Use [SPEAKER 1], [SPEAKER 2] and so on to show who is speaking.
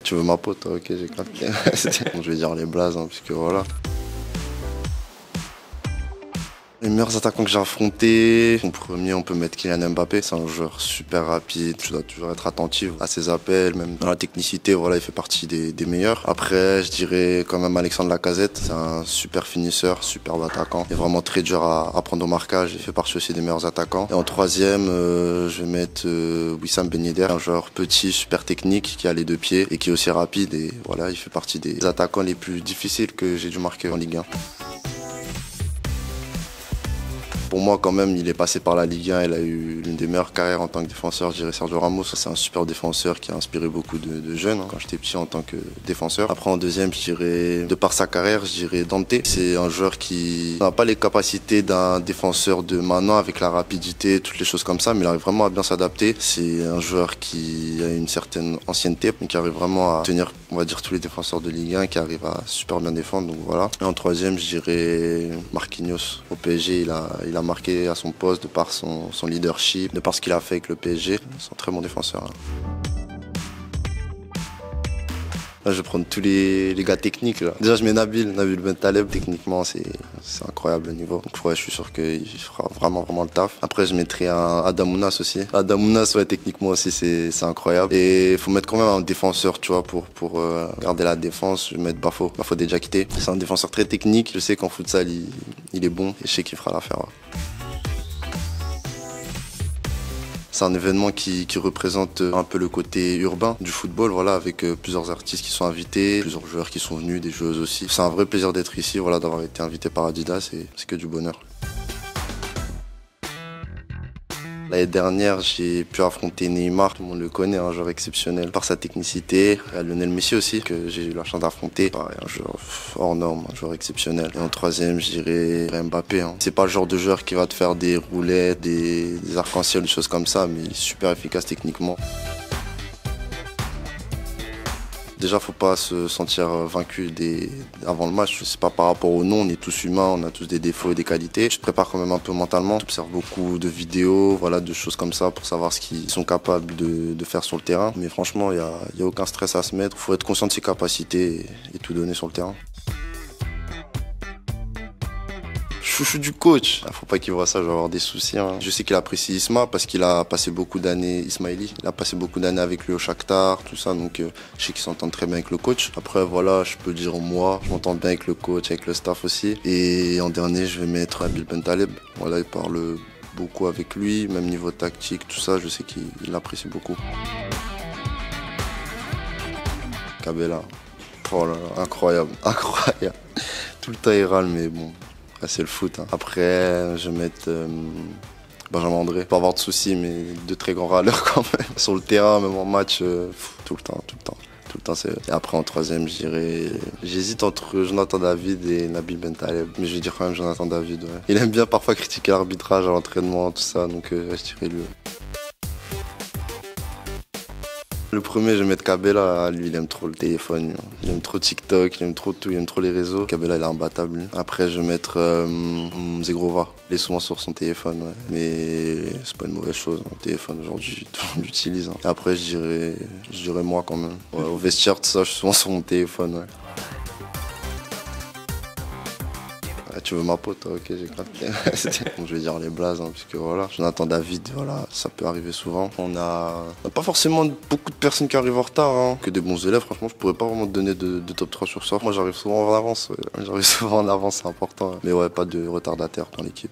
[SPEAKER 1] Tu veux ma pote, ok, j'ai capté. Bon, je vais dire les blazes, hein, puisque voilà. Les meilleurs attaquants que j'ai affrontés, en premier on peut mettre Kylian Mbappé, c'est un joueur super rapide, tu dois toujours être attentif à ses appels, même dans la technicité, voilà, il fait partie des meilleurs. Après, je dirais quand même Alexandre Lacazette, c'est un super finisseur, superbe attaquant, il est vraiment très dur à prendre au marquage, il fait partie aussi des meilleurs attaquants. Et en troisième, je vais mettre Wissam Ben Yedder, un joueur petit, super technique, qui a les deux pieds et qui est aussi rapide, et voilà, il fait partie des attaquants les plus difficiles que j'ai dû marquer en Ligue 1. Pour moi, quand même, il est passé par la Ligue 1, il a eu l'une des meilleures carrières en tant que défenseur, je dirais Sergio Ramos. C'est un super défenseur qui a inspiré beaucoup de jeunes quand j'étais petit en tant que défenseur. Après, en deuxième, je dirais, de par sa carrière, je dirais Dante. C'est un joueur qui n'a pas les capacités d'un défenseur de maintenant avec la rapidité, toutes les choses comme ça, mais il arrive vraiment à bien s'adapter. C'est un joueur qui a une certaine ancienneté, mais qui arrive vraiment à tenir, on va dire, tous les défenseurs de Ligue 1, qui arrive à super bien défendre, donc voilà. Et en troisième, je dirais Marquinhos. Au PSG, il a marqué à son poste de par son leadership, de par ce qu'il a fait avec le PSG. C'est un très bon défenseur. Là, je vais prendre tous les gars techniques. Là. Déjà, je mets Nabil Bentaleb. Techniquement, c'est incroyable le niveau. Donc, ouais, je suis sûr qu'il fera vraiment le taf. Après, je mettrai un Adam Ounas aussi. Adam Ounas, ouais, techniquement aussi, c'est incroyable. Et il faut mettre quand même un défenseur, tu vois, pour garder la défense. Je vais mettre Bafo déjà quitté. C'est un défenseur très technique. Je sais qu'en futsal, il est bon. Et je sais qu'il fera l'affaire. Ouais. C'est un événement qui représente un peu le côté urbain du football, voilà, avec plusieurs artistes qui sont invités, plusieurs joueurs qui sont venus, des joueuses aussi. C'est un vrai plaisir d'être ici, voilà, d'avoir été invité par Adidas, et c'est que du bonheur. L'année dernière, j'ai pu affronter Neymar, tout le monde le connaît, un joueur exceptionnel par sa technicité. Il y a Lionel Messi aussi, que j'ai eu la chance d'affronter. Un joueur hors norme, un joueur exceptionnel. Et en troisième, je dirais Mbappé. Hein. C'est pas le genre de joueur qui va te faire des roulettes, des arcs-en-ciel, des choses comme ça, mais il est super efficace techniquement. Déjà, faut pas se sentir vaincu avant le match. C'est pas par rapport au nom, on est tous humains, on a tous des défauts et des qualités. Je te prépare quand même un peu mentalement. J'observe beaucoup de vidéos, voilà, de choses comme ça pour savoir ce qu'ils sont capables de faire sur le terrain. Mais franchement, il y a aucun stress à se mettre. Faut être conscient de ses capacités et tout donner sur le terrain. Chouchou du coach. Faut pas qu'il voit ça, je vais avoir des soucis. Hein. Je sais qu'il apprécie Isma parce qu'il a passé beaucoup d'années, Ismaili, il a passé beaucoup d'années avec lui au Shakhtar, tout ça, donc je sais qu'il s'entend très bien avec le coach. Après, voilà, je peux dire moi, je m'entends bien avec le coach, avec le staff aussi. Et en dernier, je vais mettre Nabil Bentaleb. Voilà, il parle beaucoup avec lui, même niveau tactique, tout ça, je sais qu'il l'apprécie beaucoup. Cabella. Oh là là, incroyable. Tout le temps il râle, mais bon. C'est le foot. Hein. Après, je vais mettre Benjamin André. Pas avoir de soucis, mais de très grands râleurs quand même. Sur le terrain, même en match, tout le temps. Et après, en troisième, je dirais... J'hésite entre Jonathan David et Nabil Bentaleb. Mais je vais dire quand même Jonathan David. Ouais. Il aime bien parfois critiquer l'arbitrage à l'entraînement, tout ça. Donc, je dirais lui. Le premier, je vais mettre Cabella. Lui, il aime trop le téléphone. Il aime trop TikTok, il aime trop tout, il aime trop les réseaux. Cabella, il est imbattable. Lui. Après, je vais mettre Zegrova. Il est souvent sur son téléphone, ouais. Mais c'est pas une mauvaise chose. Le téléphone, aujourd'hui, tout le monde l'utilise. Hein. Et après, je dirais moi quand même. Ouais, au vestiaire, tout ça, je suis souvent sur mon téléphone, ouais. Tu veux ma pote, ok, j'ai capté. Bon, je vais dire les blazes, hein, puisque voilà. Jonathan David, voilà, ça peut arriver souvent. On a pas forcément beaucoup de personnes qui arrivent en retard, hein. Que des bons élèves, franchement, je pourrais pas vraiment te donner de top 3 sur ça. Moi, j'arrive souvent en avance, c'est important. Mais ouais, pas de retardataire dans l'équipe.